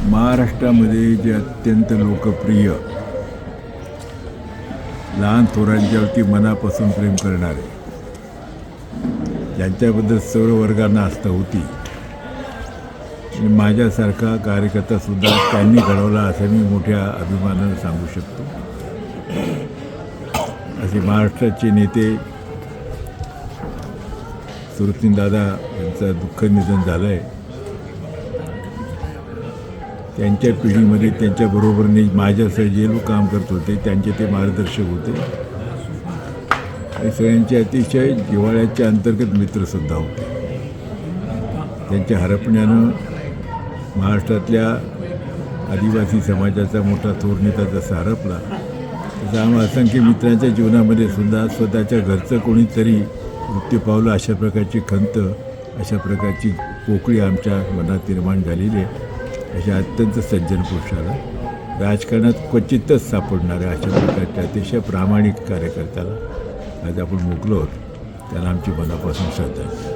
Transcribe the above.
महाराष्ट्रामध्ये जे अत्यंत लोकप्रिय लहान थोरांच्यावरती मनापासून प्रेम करणारे, ज्यांच्याबद्दल सर्व वर्गांना आस्था होती आणि माझ्यासारखा कार्यकर्तासुद्धा त्यांनी घडवला असं मी मोठ्या अभिमानानं सांगू शकतो. असे महाराष्ट्राचे नेते सुरतीनदादा यांचं दुःखद निधन झालं आहे. त्यांच्या पिढीमध्ये त्यांच्याबरोबरने माझ्यासह जे लोक काम करत होते त्यांचे ते मार्गदर्शक होते. हे सगळ्यांचे अतिशय जिव्हाळ्याच्या अंतर्गत मित्रसुद्धा होते. त्यांच्या हरपण्यानं महाराष्ट्रातल्या आदिवासी समाजाचा मोठा थोर नेता जसा हरपला तसा आम्हा असंख्य मित्रांच्या जीवनामध्ये सुद्धा स्वतःच्या घरचं कोणीतरी मृत्यू पावलं अशा प्रकारची खंत, अशा प्रकारची पोकळी आमच्या मनात निर्माण झालेली आहे. अशा अत्यंत सज्जन पुरुषाला राजकारणात क्वचितच सापडणाऱ्या अशा प्रकारच्या अतिशय प्रामाणिक कार्यकर्त्याला आज आपण मुकलो आहोत. त्याला आमची मनापासून श्रद्धा आहे.